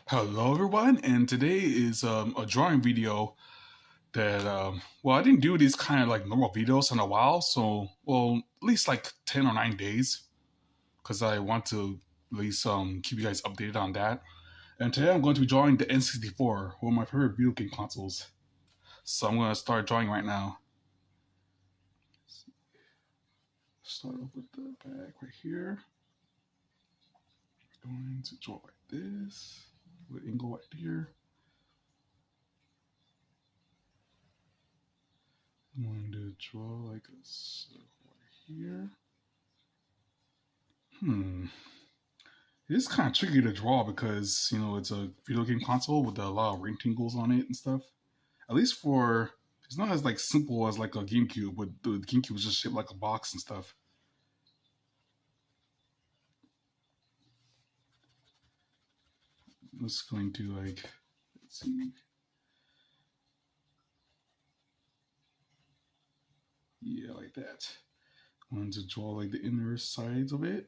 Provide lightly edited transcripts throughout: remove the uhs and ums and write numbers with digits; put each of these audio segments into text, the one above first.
Hello everyone, and today is a drawing video that well, I didn't do these kind of like normal videos in a while, so well, at least like 10 or 9 days, because I want to at least keep you guys updated on that. And today I'm going to be drawing the N64, one of my favorite video game consoles. So I'm going to start drawing right now. Start off with the back right here. Going to draw like this, with angle right here. I'm going to draw like a circle right here. It's kind of tricky to draw because, it's a video game console with a lot of rectangles on it and stuff. At least it's not as like simple as like a GameCube, but the GameCube was just shaped like a box and stuff. I'm just going to let's see. Yeah, like that. I'm going to draw like the inner sides of it.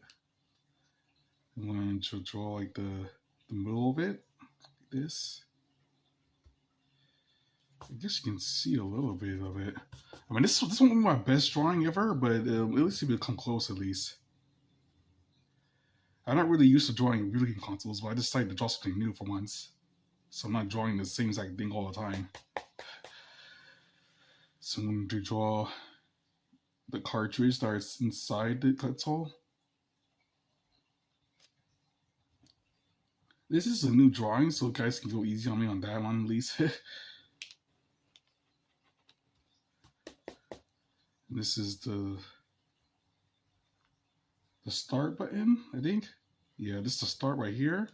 I'm going to draw like the middle of it, like this. I guess you can see a little bit of it. I mean, this won't be my best drawing ever, but at least it'll come close at least. I'm not really used to drawing video game consoles, but I decided to draw something new for once. So I'm not drawing the same exact thing all the time. So I'm going to draw the cartridge that's inside the console. This is a new drawing, so guys can go easy on me on that one at least. This is the start button, I think. Yeah, this is the start right here.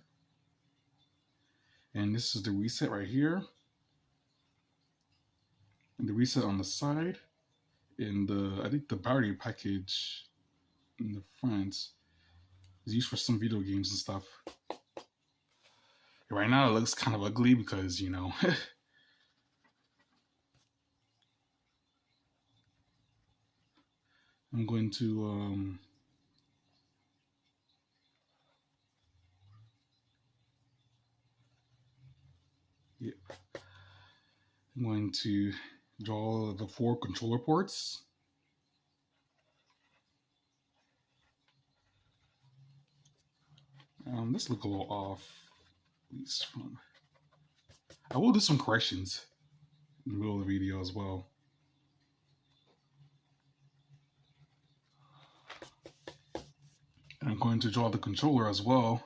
And this is the reset right here. And the reset on the side. And I think the battery package in the front is used for some video games and stuff. Right now it looks kind of ugly because, I'm going to I'm going to draw the 4 controller ports. This look a little off, at least from. I will do some corrections in the middle of the video as well. And I'm going to draw the controller as well.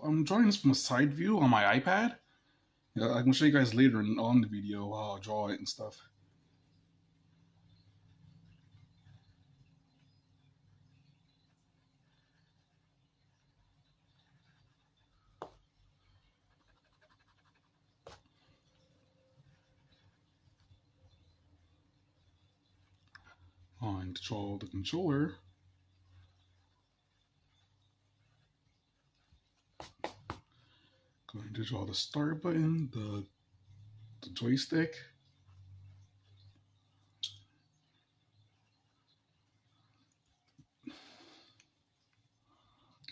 I'm drawing this from a side view on my iPad. Yeah, I can show you guys later on the video how I'll draw it and stuff. To draw the controller. Going to draw the start button, the joystick.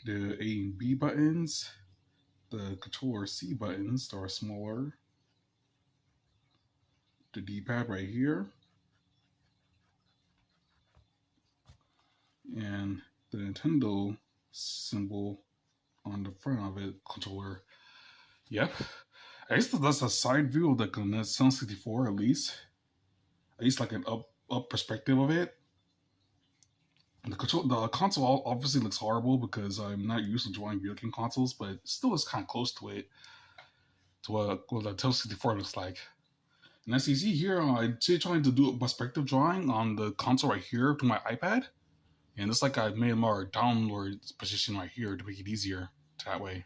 The A and B buttons, the controller C buttons that are smaller, the D-pad right here, and the Nintendo symbol on the front of it, controller. Yep. I guess that's a side view of the N64 at least like an up perspective of it. The console obviously looks horrible because I'm not used to drawing video game consoles, but still is kind of close to it, to what the Nintendo 64 looks like. And as you see here, I'm trying to do a perspective drawing on the console right here to my iPad. And it's like I made a more downward position right here to make it easier that way.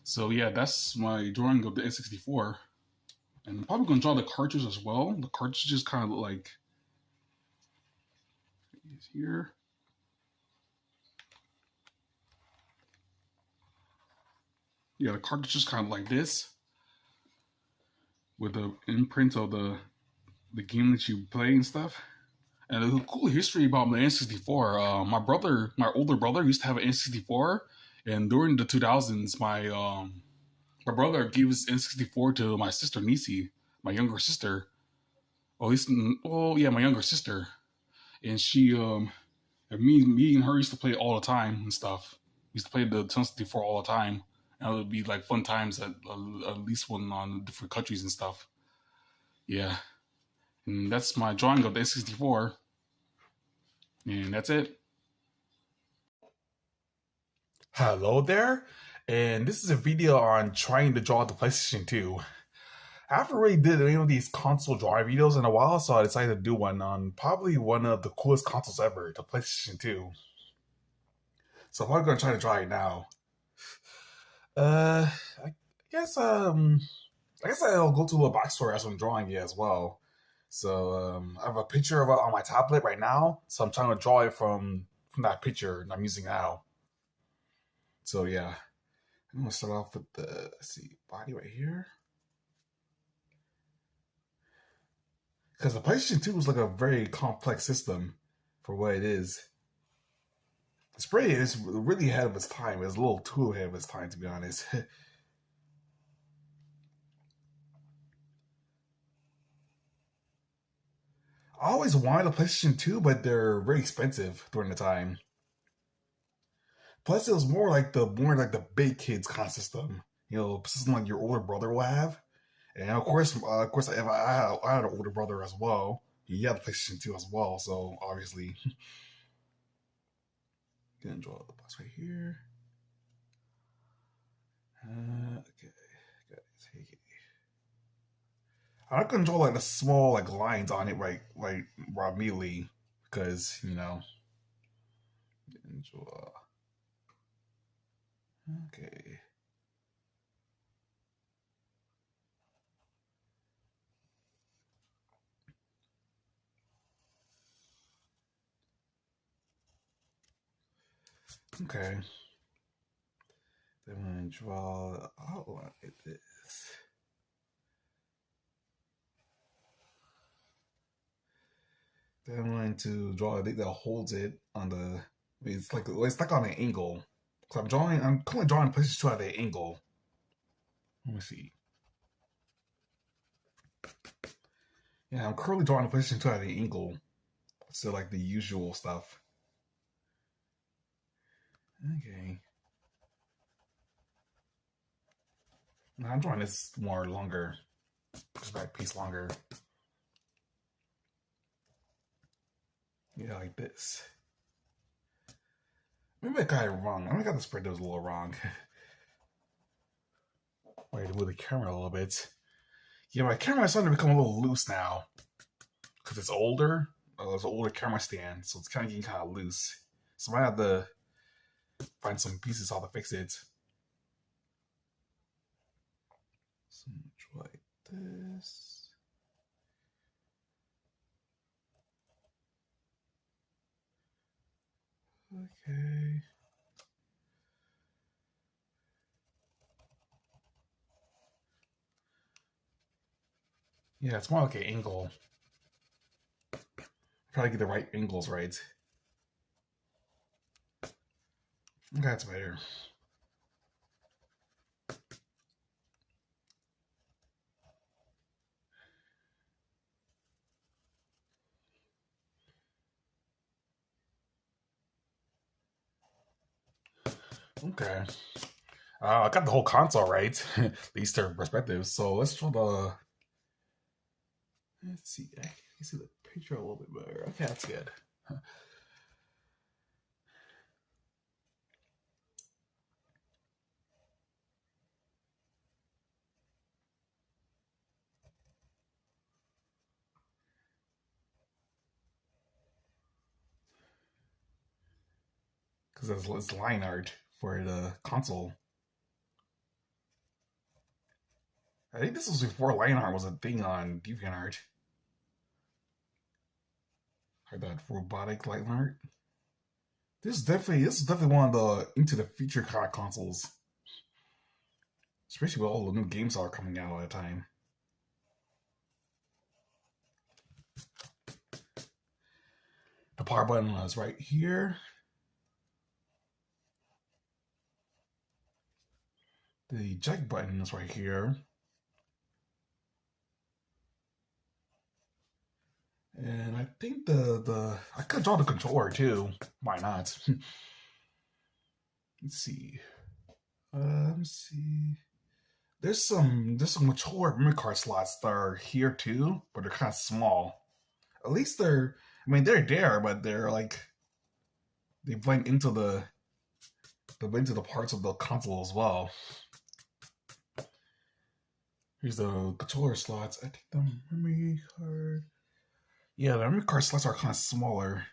So yeah, that's my drawing of the N64. And I'm probably going to draw the cartridge as well. The cartridge is kind of like here. Yeah, the cartridge is kind of like this with the imprint of the game that you play and stuff. And there's a cool history about the N64. My older brother, used to have an N64, and during the 2000s, my brother gave his N64 to my sister Nisi, my younger sister. Or at least, well, yeah, my younger sister, and and me and her used to play all the time and stuff. We used to play the N64 all the time, and it would be like fun times at least one on different countries and stuff. Yeah, and that's my drawing of the N64, and that's it. Hello there, and this is a video on trying to draw the PlayStation 2. I haven't really did any of these console drawing videos in a while, so I decided to do one on probably one of the coolest consoles ever, the PlayStation 2. So I'm going to try to draw it now. I guess I guess I'll go to a backstory as I'm drawing it as well. So I have a picture of it on my tablet right now, so I'm trying to draw it from that picture I'm using now. So yeah, I'm gonna start off with the body right here, because the PlayStation 2 is like a very complex system for what it is. The spray is really ahead of its time. It's a little too ahead of its time, to be honest. I always wanted a PlayStation 2, but they're very expensive during the time. Plus, it was more like the big kids kind of system. You know, system like your older brother will have. And of course, I had an older brother as well. He had a PlayStation 2 as well, so obviously, gonna draw the box right here. Okay, got it. I'm not gonna draw like the small like lines on it right immediately because you know. Draw. Okay. Okay. Then I'm gonna draw the outline like this. Then I'm going to draw a thing that holds it on the. It's like on an angle. So I'm currently drawing places to at an angle. Let me see. Yeah, I'm currently drawing a PlayStation 2 at an angle. So like the usual stuff. Okay. Now I'm drawing this more longer. Just back piece longer. Yeah, like this. Maybe I got it wrong. I think I got the spread that was a little wrong. Wait, to move the camera a little bit. Yeah, my camera is starting to become a little loose now. Because it's older. It's an older camera stand, so it's kind of getting kind of loose. So I might have to find some pieces how to fix it. So much like this. Okay. Yeah, it's more like an angle. Try to get the right angles right. Okay, that's better. Okay. I got the whole console right, at least their perspectives. So let's draw the. Let's see. I can see the picture a little bit better. Okay, that's good. Because it's line art for the console. I think this was before line art was a thing on DeviantArt. Like that robotic line art. This is definitely one of the into the future kind of consoles. especially with all the new games that are coming out all the time. The power button is right here. The eject button is right here. And I think I could draw the controller too. Why not? Let's see. Let's see. There's some controller memory card slots that are here too, but they're kind of small. At least they're there, but they're like they blend into the parts of the console as well. Here's the controller slots. I think the memory card. Yeah, the memory card slots are kind of smaller.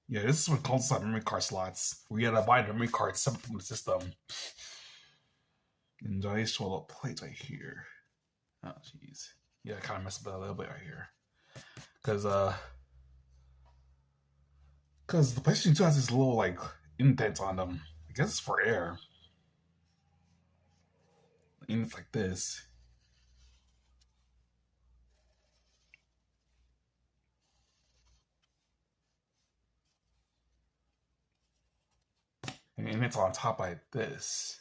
Yeah, this is what calls out memory card slots. We gotta buy the memory card separate from the system. And I just show the plates right here. Oh, jeez. Yeah, I kind of messed up a little bit right here. Because the PlayStation 2 has this little, like, indent on them. I guess it's for air. And it's like this. And it's on top like this.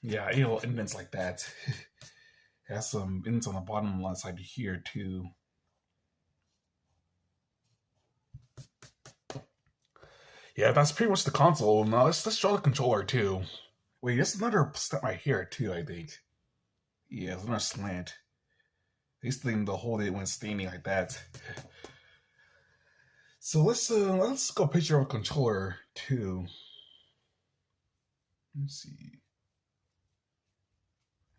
Yeah, little indents like that. It has some indents on the bottom left side here too. Yeah, that's pretty much the console. Now let's draw the controller too. Wait, there's another step right here too, I think. Yeah, there's another slant. This thing to hold it when standing like that. So let's go picture of a controller too. Let's see.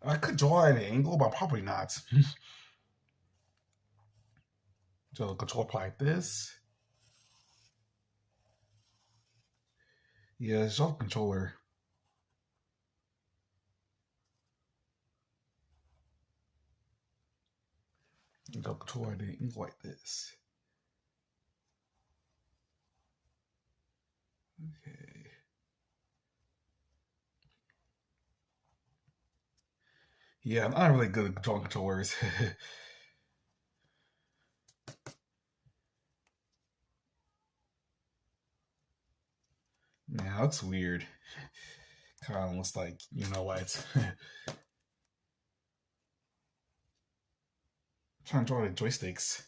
I could draw at an angle, but probably not. Draw the controller like this. Yeah, it's draw the controller. Draw the controller at an angle like this. Okay. Yeah, I'm not really good at drawing controllers. Now it's weird. Kind of looks like, you know what? Trying to draw the joysticks.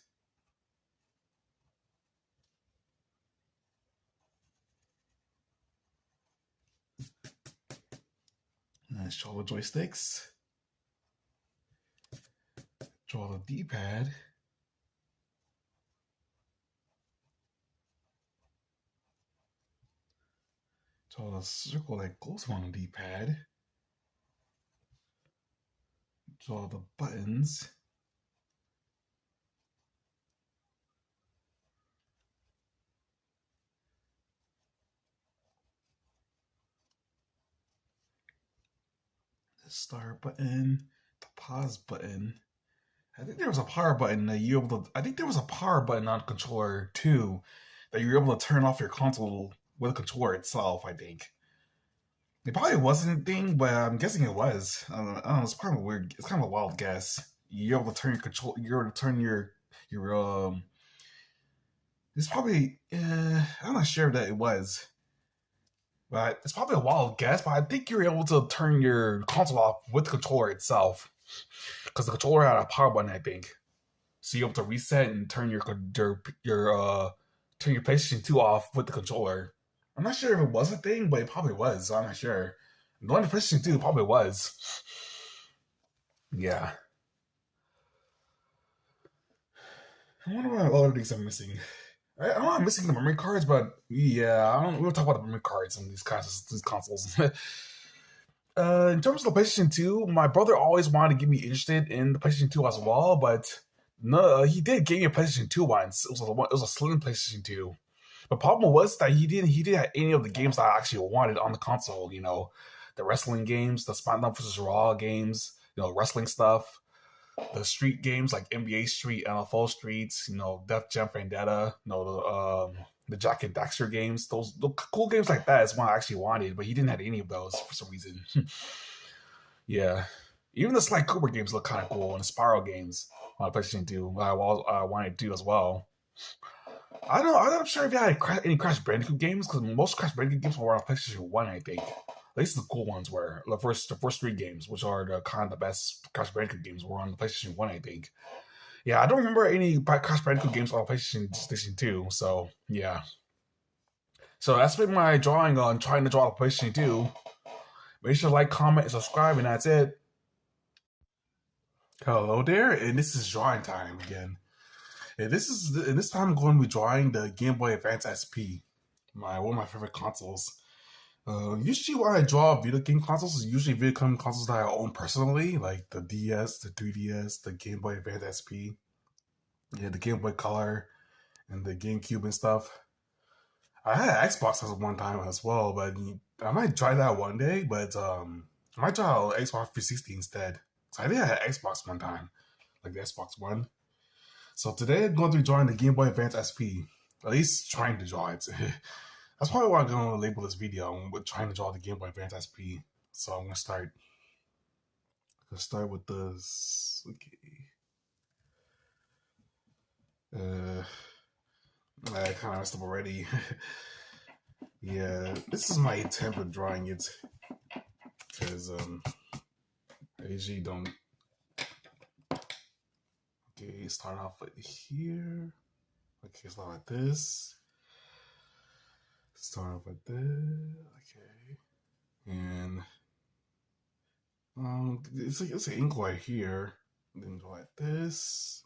Let's draw the joysticks. Draw the D-pad. Draw the circle that goes on the D-pad. Draw the buttons. The start button. The pause button. I think there was a power button that you able to. I think there was a power button on the controller too, that you were able to turn off your console with the controller itself. I think it probably wasn't a thing, but I'm guessing it was. I don't know. It's kind of weird. It's kind of a wild guess. You're able to turn your control. You're able to turn your. It's probably. I'm not sure that it was, but it's probably a wild guess. But I think you're able to turn your console off with the controller itself. Because the controller had a power button, I think, so you're able to reset and turn your PlayStation 2 off with the controller. I'm not sure if it was a thing, but it probably was. I'm not sure. The one the PlayStation 2 probably was. Yeah. I wonder what other things I'm missing. I don't know I'm missing the memory cards, but yeah, I don't. We'll talk about the memory cards on these consoles. In terms of the PlayStation 2, my brother always wanted to get me interested in the PlayStation 2 as well, but no, he did give me a PlayStation 2 once. It was a slim PlayStation 2. The problem was that he didn't have any of the games that I actually wanted on the console. You know, the wrestling games, the SmackDown vs. Raw games, wrestling stuff, the street games like NBA Street, NFL Streets, Def Jam Vendetta, the Jack and Daxter games. Those the cool games like that is what I actually wanted, but he didn't have any of those for some reason. Yeah, even the Sly Cooper games look kind of cool, and the Spiral games on PlayStation 2. I wanted to do as well. I don't know. I'm not sure if you had any Crash Bandicoot games because most Crash Bandicoot games were on PlayStation 1, I think. At least the cool ones were the first three games, which are the kind of the best Crash Bandicoot games, were on the PlayStation 1, I think. Yeah, I don't remember any Crash Bandicoot games on PlayStation 2. So yeah. So that's been my drawing on trying to draw a PlayStation 2. Make sure to like, comment, and subscribe, and that's it. Hello there, and this is drawing time again. And this time I'm going to be drawing the Game Boy Advance SP, one of my favorite consoles. Usually when I draw video game consoles, it's usually video game consoles that I own personally, like the DS, the 3DS, the Game Boy Advance SP, the Game Boy Color, and the GameCube and stuff. I had an Xbox at one time as well, but I might try that one day. But I might try an Xbox 360 instead. So I did have an Xbox one time, like the Xbox One. So today I'm going to be drawing the Game Boy Advance SP. At least trying to draw it. That's probably why I'm going to label this video. I'm trying to draw the Game Boy Advance SP. So I'm going to start. Let's start with this. Okay. I kind of messed up already. Yeah, this is my attempt at drawing it. Because I usually don't. Okay, start off with here. Okay, start like this. Start off like this. Okay. And it's an ink right here. Then go like this.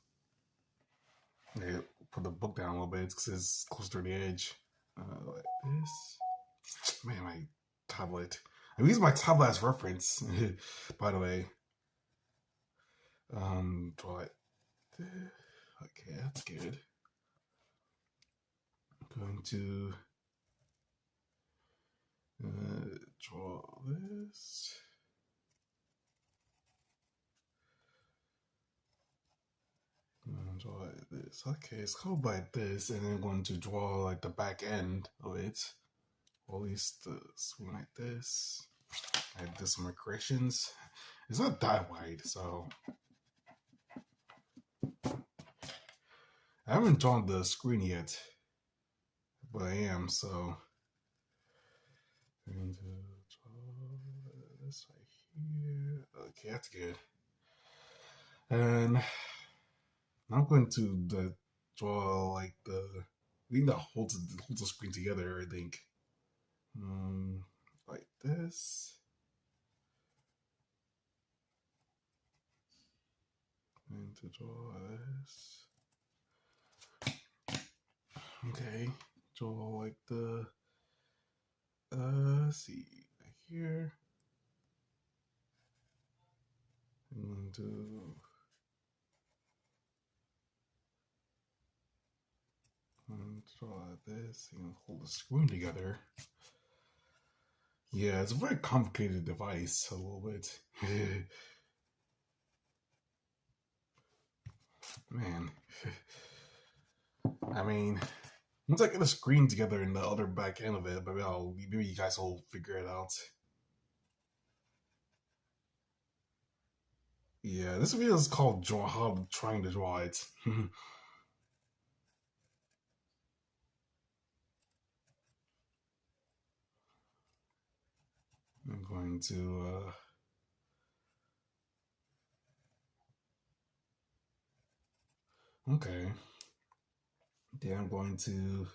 Okay, put the book down a little bit because it's close to the edge. Like this. Man, my tablet. I'm using my tablet as reference, by the way. Draw like this. Okay, that's good. I'm going to draw this. Draw like this. Okay, it's called like this, and then I'm going to draw like the back end of it. Or at least the swing like this. I did some corrections. It's not that wide, so I haven't drawn the screen yet, but I am. So I'm going to draw this right here. Okay, that's good. And I'm going to draw like the thing that holds the screen together, I think. Like this. And to draw this. Okay, draw like the see right here. And draw this and hold the screen together. Yeah, it's a very complicated device, a little bit. Man. I mean, once I get the screen together and the other back end of it, maybe you guys will figure it out. Yeah, this video is called How Trying to Draw It. I'm going to okay. Then I'm going to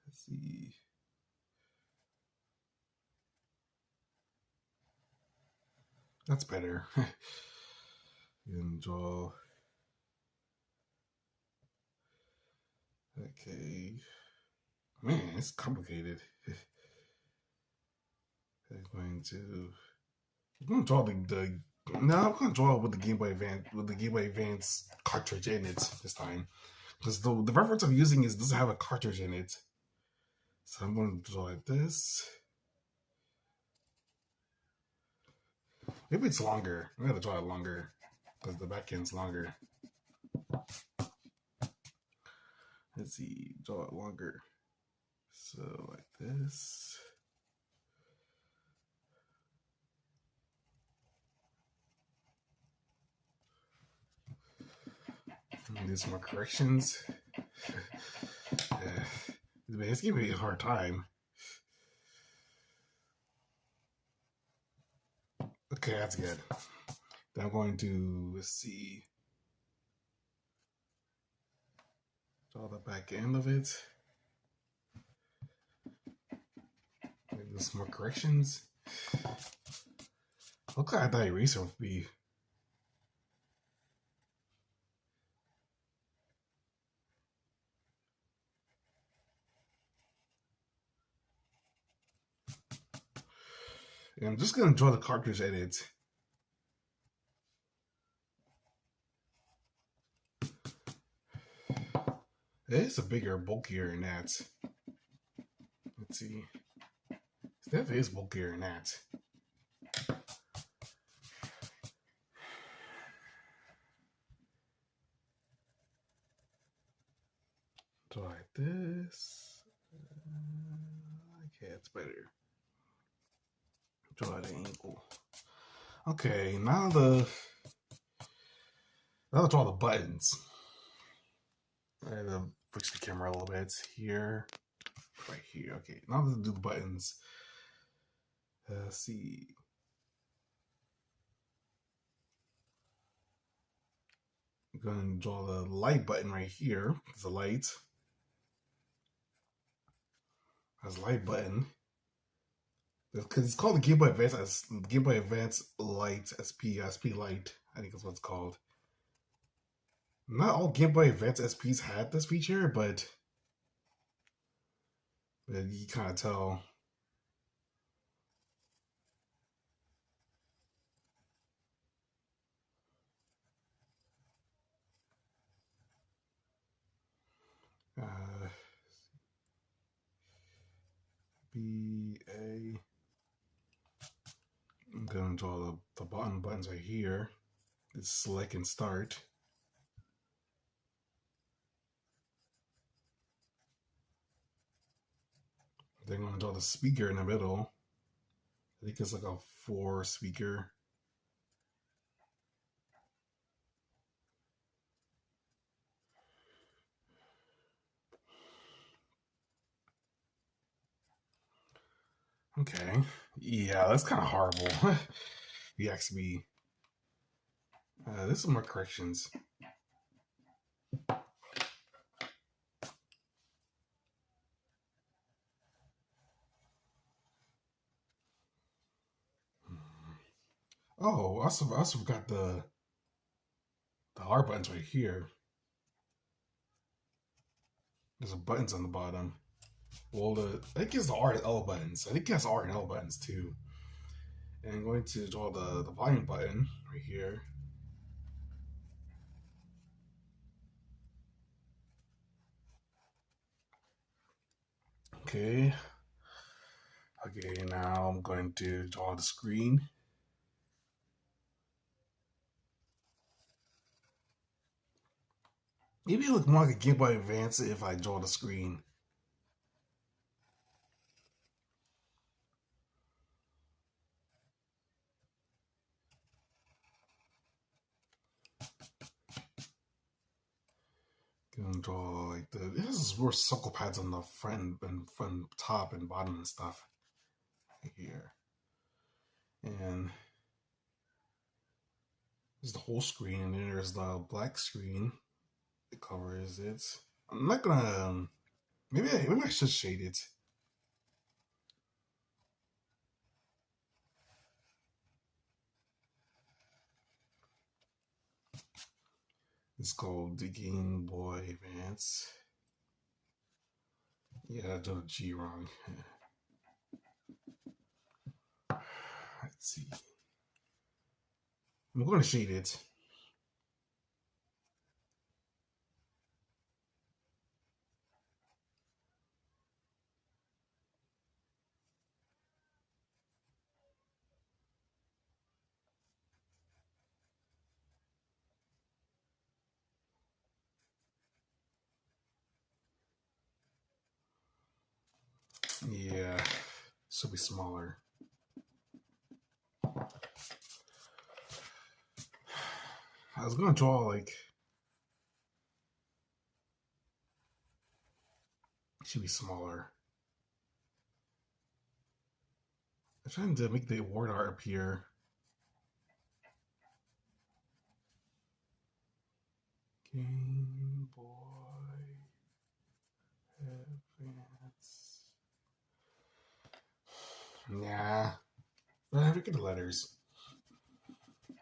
let's see. That's better. And draw. Okay. Man, it's complicated. I'm going to draw the now I'm going to draw with the Game Boy Advance cartridge in it this time, because the reference I'm using doesn't have a cartridge in it. So I'm going to draw like this. Maybe it's longer. I gotta draw it longer because the back end's longer. Let's see, draw it longer. So like this. Do some more corrections. It's giving me a hard time. Okay, that's good. Then I'm going to, let's see, draw the back end of it. Maybe do some more corrections. Look like that eraser would be. And I'm just gonna draw the cartridge edit. It's a bigger, bulkier than that. Let's see. It definitely is bulkier than that. Draw like this. Okay, that's better. Draw at an angle. Okay, now I'll draw the buttons. I had to fix the camera a little bit here. Right here. Okay, now let's do the buttons. Let's see. I'm going to draw the light button right here. It's a light. That's a light button. Because it's called the Game Boy Advance as Game Boy Advance Light SP Light. I think that's what it's called. Not all Game Boy Advance SPs had this feature, but you kind of tell. BA. I'm going to draw the bottom buttons right here. It's select and start. Then I'm going to draw the speaker in the middle. I think it's like a 4 speaker. Okay. Yeah, that's kind of horrible. The XB. There's some more corrections. Oh, I also forgot the R buttons right here. There's a buttons on the bottom. Well, I think it's the R and L buttons. I think it has R and L buttons too. And I'm going to draw the volume button right here. Okay. Okay, now I'm going to draw the screen. Maybe it look more like a Game Boy Advance if I draw the screen. Gonna draw like it has more circle pads on the front and top and bottom and stuff right here. And there's the whole screen, and then there's the black screen that covers it. I'm not gonna. Maybe I should shade it. It's called the Game Boy Advance. Yeah, I did a G wrong. Let's see. I'm going to shade it. Should be smaller. I was gonna draw like, should be smaller. I'm trying to make the word art appear. Game Boy Advance. Nah, look at the letters.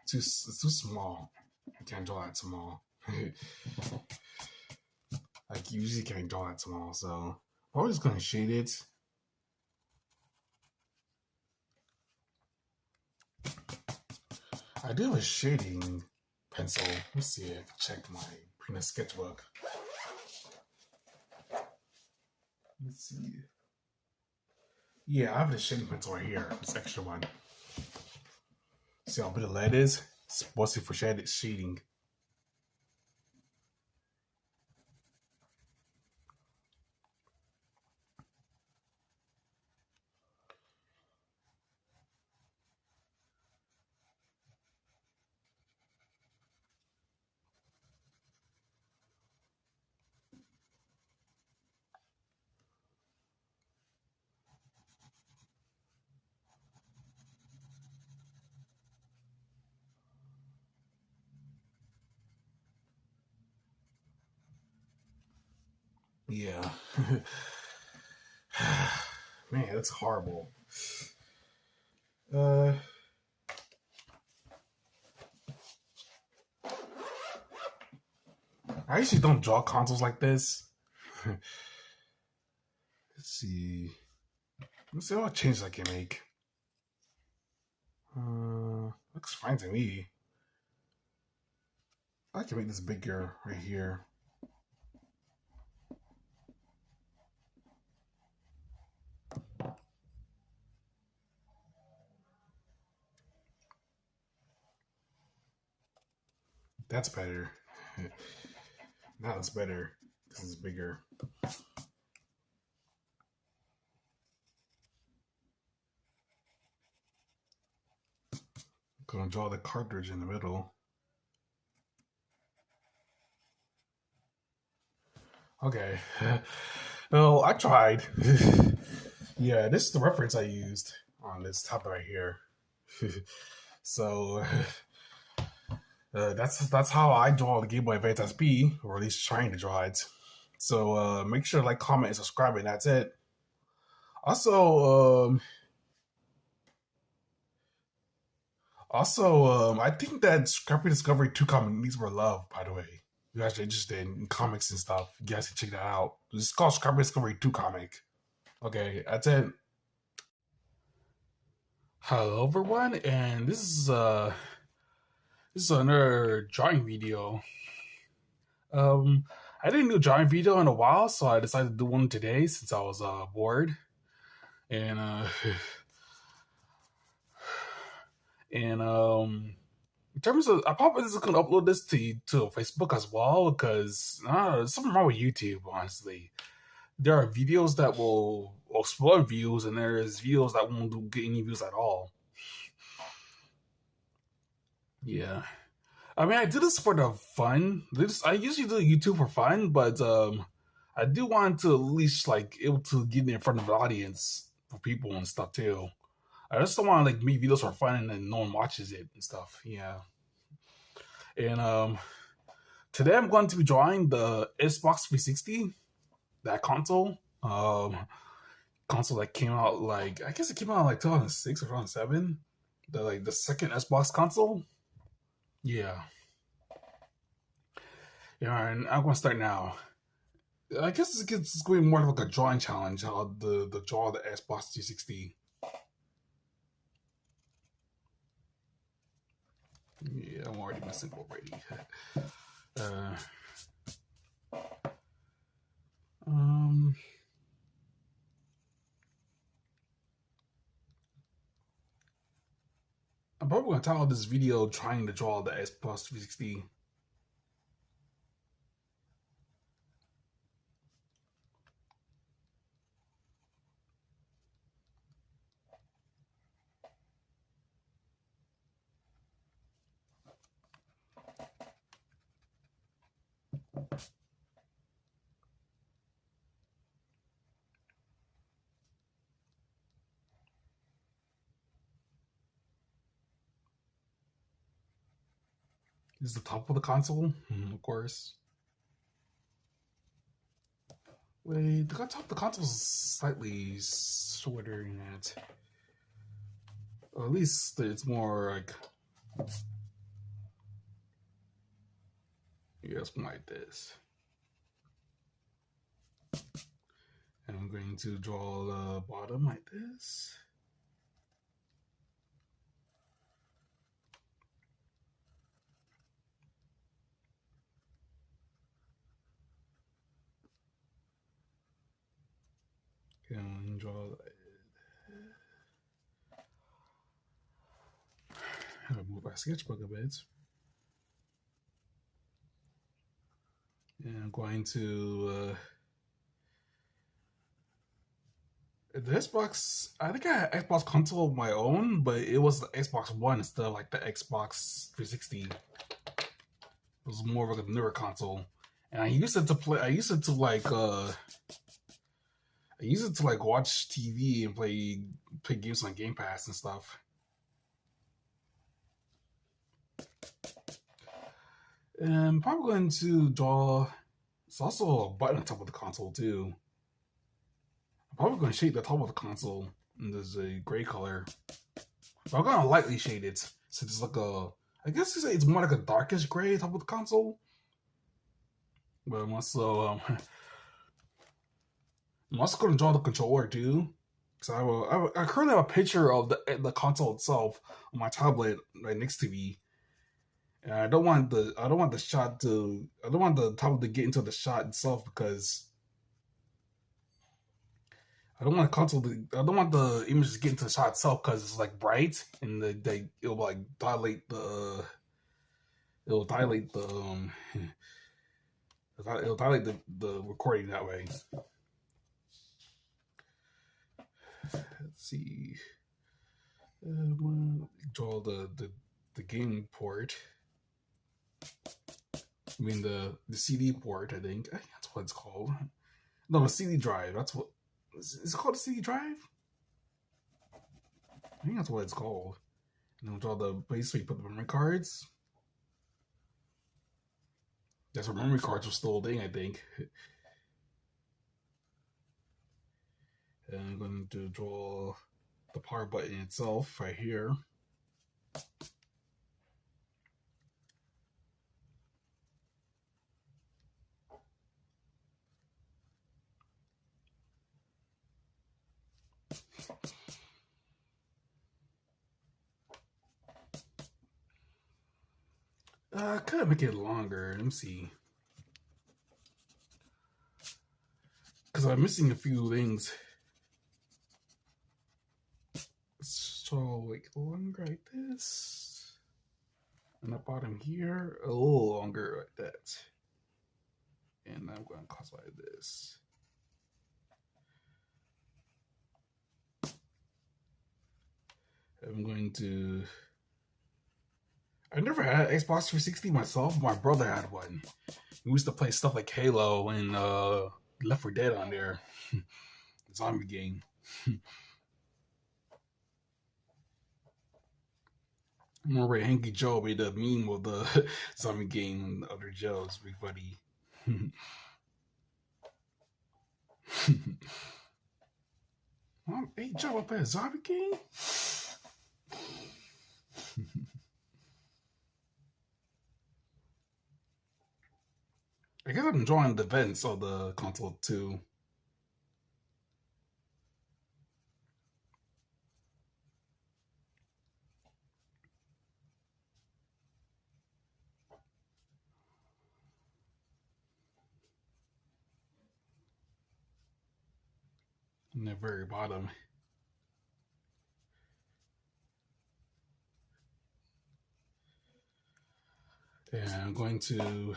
It's too small. I can't draw that small. Like, you usually can't draw that small, so I'm just gonna shade it. I do have a shading pencil. Let's see. I can check my printed sketchbook. Let's see. Yeah, I have the shading pencil right here. This extra one. See how big the lead is? It's mostly for shading. Yeah. Man, that's horrible. I usually don't draw consoles like this. Let's see. Let's see what changes I can make. Looks fine to me. I can make this bigger right here. That's better. Now it's better because it's bigger. I'm gonna draw the cartridge in the middle. Okay. Well, I tried. Yeah, this is the reference I used on this top right here. So that's how I draw the Game Boy Advance SP, or at least trying to draw it. So make sure to like, comment, and subscribe, and that's it. Also, I think that Scrappy Discovery 2 comic needs more love, by the way. If you're actually interested in comics and stuff, you guys can check that out. It's called Scrappy Discovery 2 comic. Okay, that's it. Hello everyone, and this is another drawing video. I didn't do a drawing video in a while, so I decided to do one today since I was bored. And in terms of, I probably just gonna upload this to Facebook as well, because there's something wrong with YouTube. Honestly, there are videos that will explode views, and there's videos that won't get any views at all. Yeah, I mean, I do this for the fun. I usually do YouTube for fun, but I do want to at least like able to get in front of the audience for people and stuff too. I just don't want to like make videos for fun and then no one watches it and stuff. Yeah. And today I'm going to be drawing the Xbox 360, that console. Console that came out like, I guess it came out like 2006 or 2007. The second Xbox console. Yeah. Yeah, and I'm gonna start now. I guess it's going to be more of like a drawing challenge. How the draw the Xbox 360. Yeah, I'm already messing already. I'm probably gonna title this video trying to draw the Xbox 360. This is the top of the console, of course. Wait, the top of the console is slightly shorter than that. Or at least it's more like, yeah, it's more like this. And I'm going to draw the bottom like this. And draw. I'll move my sketchbook a bit. And I'm going to the Xbox. I think I had Xbox console of my own, but it was the Xbox One instead of like the Xbox 360. It was more of like a newer console, and I used it to play. I used it to like watch TV and play games on Game Pass and stuff. And I'm probably going to draw. It's also a button on top of the console too. I'm probably going to shade the top of the console in this a gray color. But I'm going to lightly shade it since it's like a. I guess you say it's more like a darkish gray top of the console. But I'm also going to draw the controller too. So I currently have a picture of the console itself on my tablet right next to me. And I don't want the tablet to get into the shot itself because I don't want the image to get into the shot itself because it's like bright and it'll like dilate the it'll dilate the it'll dilate the recording that way. Let's see. Draw the game port. I mean the CD port. I think that's what it's called. No, the CD drive. That's what is it called. The CD drive. I think that's what it's called. And then draw the place where you put the memory cards. That's where memory cards were still a thing, I think. And I'm going to draw the power button itself right here. I could make it longer. Let me see. Because I'm missing a few things. So, like, longer like this. And the bottom here, a little longer like that. And I'm going to classify this. I'm going to. I never had Xbox 360 myself. My brother had one. We used to play stuff like Halo and Left 4 Dead on there. Zombie game. I remember Hanky Joe made a meme with the zombie game and the other Joes. Pretty funny. Hey Joe, I play a zombie game? I guess I'm drawing the vents of the console too. In the very bottom. And I'm going to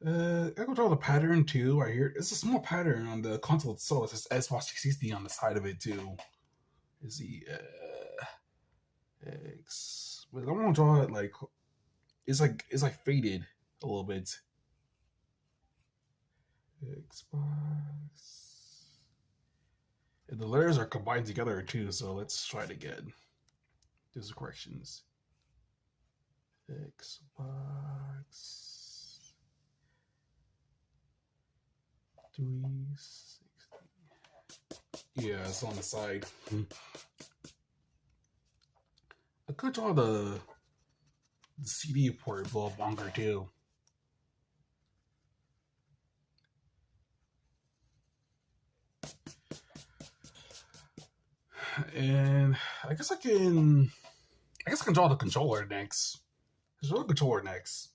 I can draw the pattern too right here. It's a small pattern on the console itself. It says Xbox 360 on the side of it too. Is the X? But I want to draw it like it's like faded a little bit. Xbox. And the letters are combined together too. So let's try it again. Do some corrections. Xbox 360. Yeah, it's on the side. I could draw the CD port a little longer too. And I guess I can draw the controller next. Let's draw the controller next.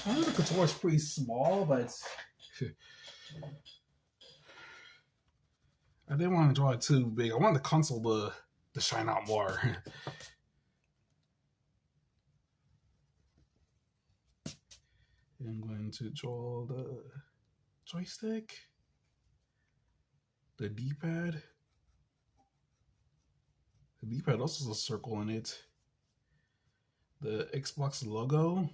I know the controller's pretty small, but I didn't want to draw it too big. I want the console to shine out more. I'm going to draw the joystick, the D-pad. The D-pad also has a circle in it. The Xbox logo.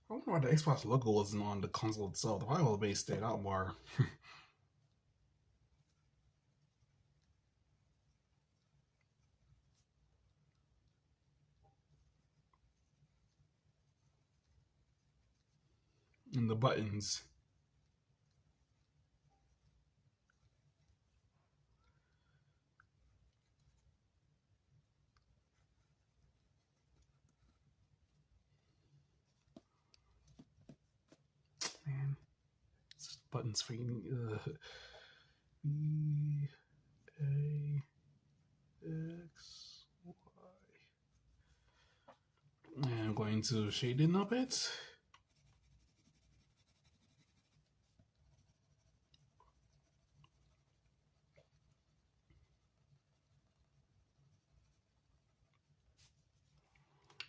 I wonder why the Xbox logo wasn't on the console itself. The Bible base stayed out more. And the buttons. Man, it's buttons for E A X Y. And I'm going to shade in a bit.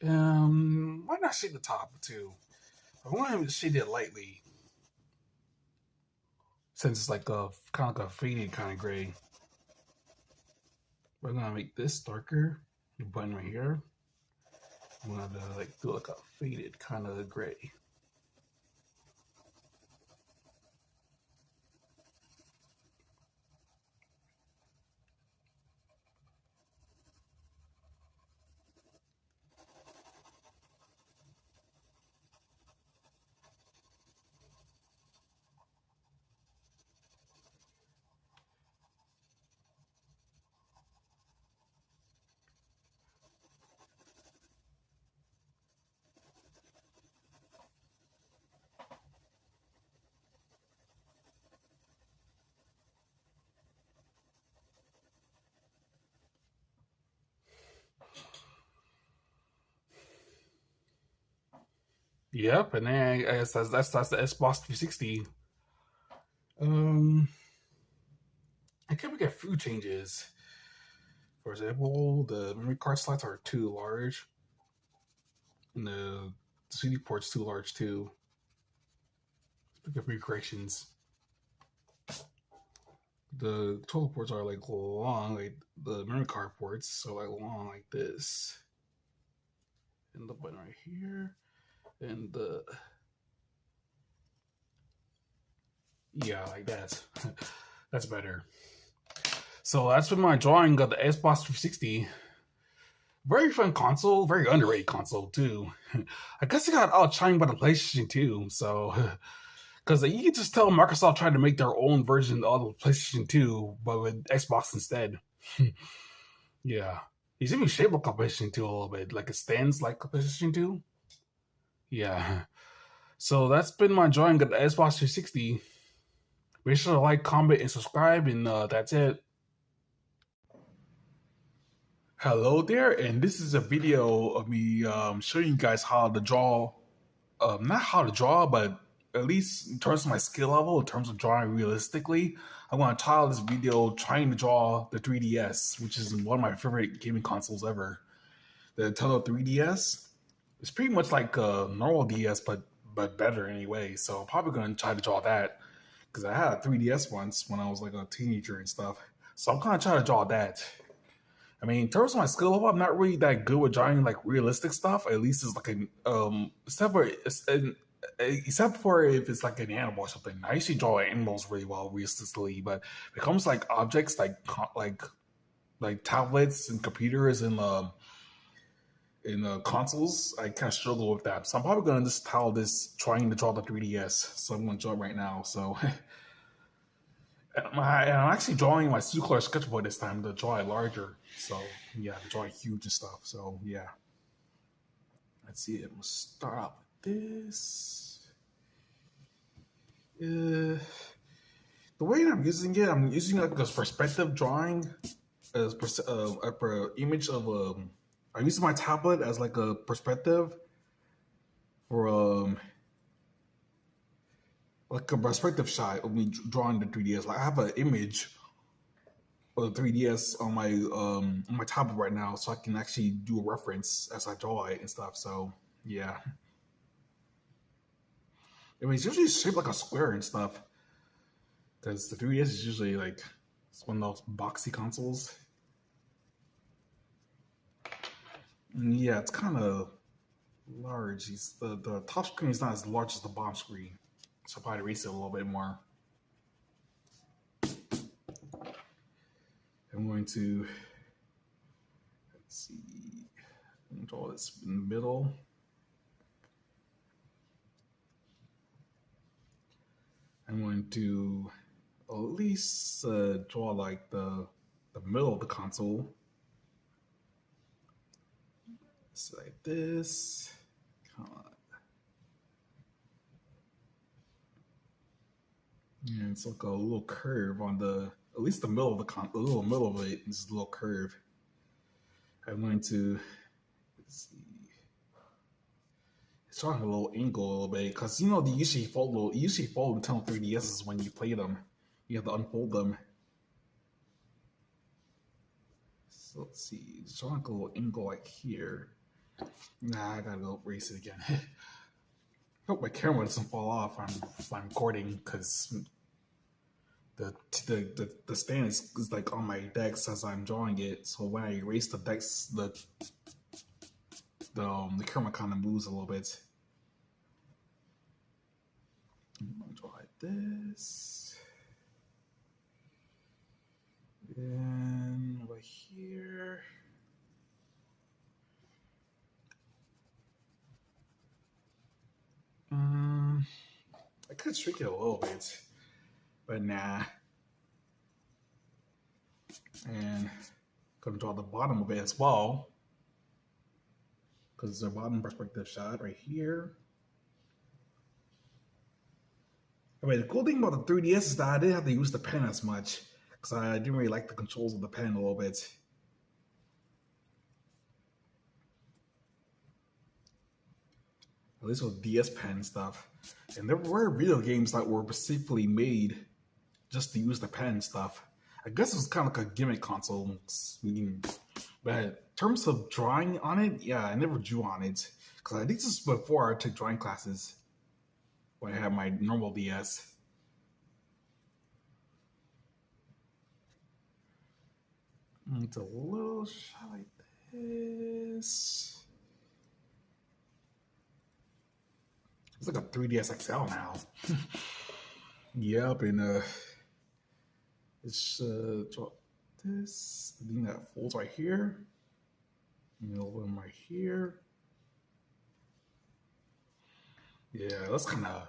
Why not shade the top too? I want to shade it lightly, since it's like a kind of like a faded kind of gray. We're gonna make this darker. The button right here. I'm gonna like do like a faded kind of gray. Yep, and then I guess that's the Xbox 360. I can make a few changes. For example, the memory card slots are too large, and the CD port's too large too. Let's make a few corrections. The total ports are like long, like the memory card ports, so like long like this. And the button right here. And the yeah, like that. That's better. So that's been my drawing of the Xbox 360. Very fun console, very underrated console too. I guess it got outshined by the PlayStation 2, so because you can just tell Microsoft tried to make their own version of the PlayStation 2, but with Xbox instead. Yeah. He's even shaped like a PlayStation 2 a little bit, like it stands like a PlayStation 2. Yeah. So that's been my drawing of the Xbox 360. Make sure to like, comment, and subscribe, and that's it. Hello there, and this is a video of me showing you guys how to draw, not how to draw, but at least in terms of my skill level, in terms of drawing realistically, I want to title this video trying to draw the 3DS, which is one of my favorite gaming consoles ever. The Nintendo 3DS is pretty much like a normal DS, but better anyway. So I'm probably going to try to draw that because I had a 3DS once when I was like a teenager and stuff. So I'm kind of trying to draw that. I mean, in terms of my skill level, I'm not really that good with drawing like realistic stuff. At least it's like an except for if it's like an animal or something. I usually draw animals really well realistically, but if it comes like objects like tablets and computers and in consoles, I kind of struggle with that. So I'm probably gonna just title this trying to draw the 3DS. So I'm gonna draw it right now. So and I'm actually drawing my Sucolor sketchbook this time to draw it larger. So yeah, to draw it huge and stuff. So yeah, let's see. I'm gonna start out with this. The way I'm using it, I'm using like a perspective drawing as image of I'm using my tablet as like a perspective for like a perspective shot of me drawing the 3DS. Like I have an image of the 3DS on my tablet right now, so I can actually do a reference as I draw it and stuff. So yeah, I mean it's usually shaped like a square and stuff because the 3DS is usually like it's one of those boxy consoles. And yeah, it's kind of large. The top screen is not as large as the bottom screen, so I'll probably erase it a little bit more. I'm going to let's see. I'm going to draw this in the middle. I'm going to at least draw like the middle of the console. It's like this. Come on. And it's like a little curve on at least the middle of the little middle of it is a little curve. I'm going to let's see. It's drawing a little angle a little bit because you know you usually fold Nintendo 3DSs when you play them. You have to unfold them. So let's see. It's drawing a little angle like here. Nah, I gotta go erase it again. I hope my camera doesn't fall off. I'm recording because the stand is like on my decks as I'm drawing it. So when I erase the decks, the camera kind of moves a little bit. I'm gonna draw like this, and over here. I could shrink it a little bit, but nah. And gonna draw the bottom of it as well, because it's a bottom perspective shot right here. I mean, the cool thing about the 3DS is that I didn't have to use the pen as much, because I didn't really like the controls of the pen a little bit. At least with DS Pen and stuff. And there were video games that were specifically made just to use the pen and stuff. I guess it was kind of like a gimmick console. But in terms of drawing on it, yeah, I never drew on it. Because I think this is before I took drawing classes. When I had my normal DS. It's a little shot like this. It's like a 3DS XL now. Yep, and it's draw this. The thing that folds right here. And a little bit right here. Yeah, that's kind of.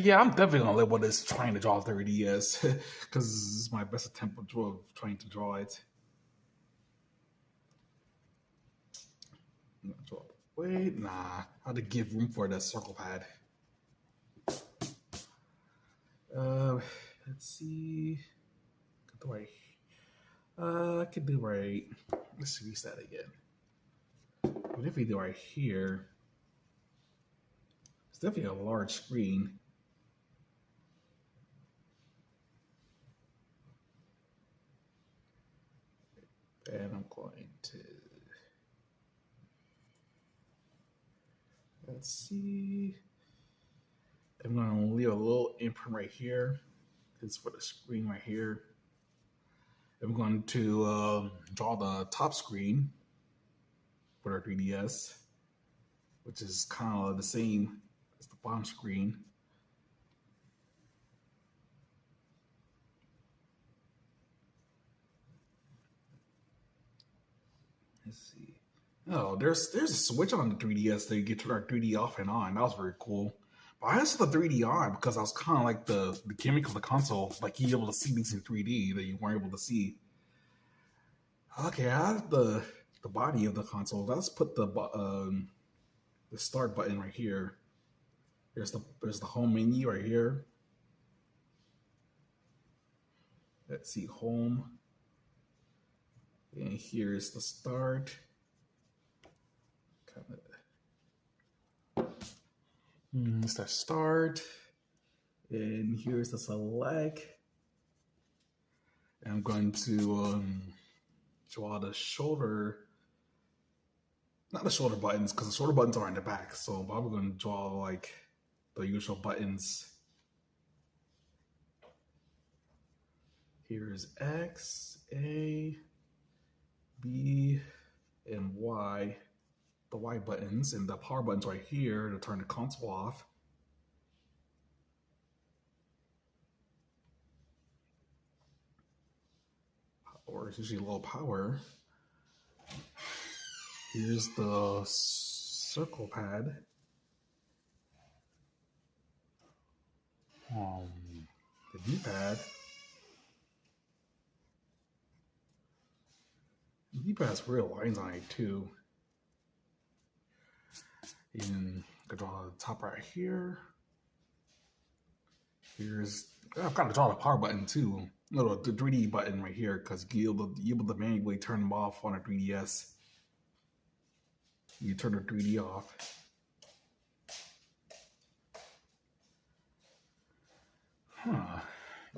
Yeah, I'm definitely gonna label this trying to draw 3DS because this is my best attempt of trying to draw it. I'm gonna draw. Wait, nah. I had to give room for the circle pad. Let's see. I could do right. Let's reset again. What if we do right here? It's definitely a large screen. And I'm going to, let's see. I'm going to leave a little imprint right here. This is for the screen right here. I'm going to draw the top screen for our 3DS, which is kind of the same as the bottom screen. Let's see. Oh, there's a switch on the 3DS that you get to turn 3D off and on. That was very cool. But I just the 3D on because I was kind of like the gimmick of the console, like you able to see things in 3D that you weren't able to see. Okay, I have the body of the console. Let's put the start button right here. There's the home menu right here. Let's see, home. And here's the start. It's the start. And here's the select. And I'm going to draw the shoulder. Not the shoulder buttons, because the shoulder buttons are in the back. So I'm probably going to draw like the usual buttons. Here's X, A, B, and Y. The Y buttons, and the power buttons right here to turn the console off. Or it's usually low power. Here's the circle pad. The D-pad. The D-pad has real lines on it too. And I can draw the top right here. I've got to draw the power button too. No, the 3D button right here, because you're able to manually turn them off on a 3DS. You turn the 3D off.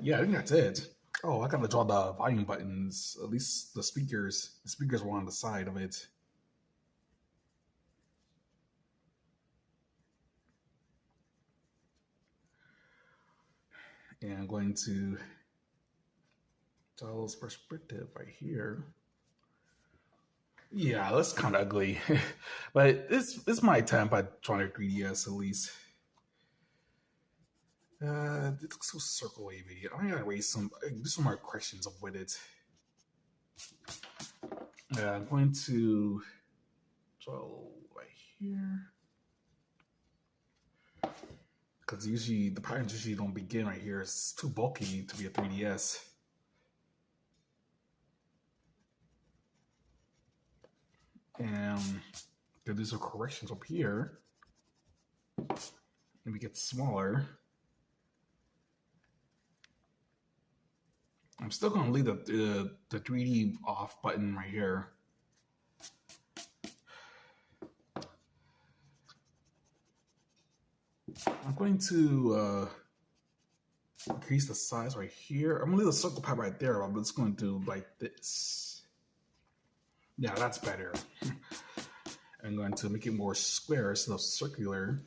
Yeah, I think that's it. Oh, I gotta draw the volume buttons. At least the speakers. The speakers were on the side of it. And I'm going to draw this perspective right here. Yeah, that's kind of ugly. But it's my attempt at drawing a 3DS at least. It looks so circle wavy. I gotta do some more questions with it. I'm going to draw right here. Because usually the patterns usually don't begin right here. It's too bulky to be a 3DS. And gonna do some corrections up here. Maybe get smaller. I'm still gonna leave the 3D off button right here. I'm going to increase the size right here. I'm gonna leave the circle pad right there. I'm just going to do like this. Yeah, that's better. I'm going to make it more square instead of circular.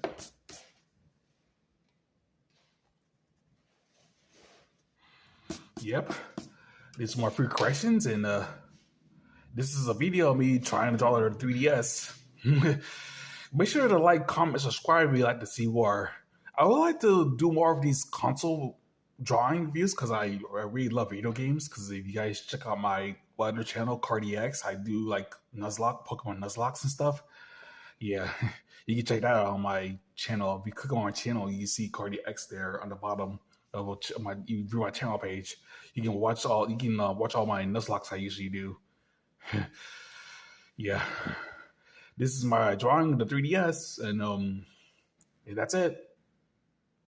Yep. Need some more free corrections, and this is a video of me trying to draw the 3DS. Make sure to like, comment, subscribe if you'd like to see more. I would like to do more of these console drawing reviews because I really love video games. Because if you guys check out my other channel, CardiX, I do like Nuzlocke, Pokemon Nuzlocks and stuff. Yeah, you can check that out on my channel. If you click on my channel, you can see CardiX there on the bottom of my channel page. You can watch all my Nuzlocks I usually do. Yeah. This is my drawing of the 3DS, and that's it.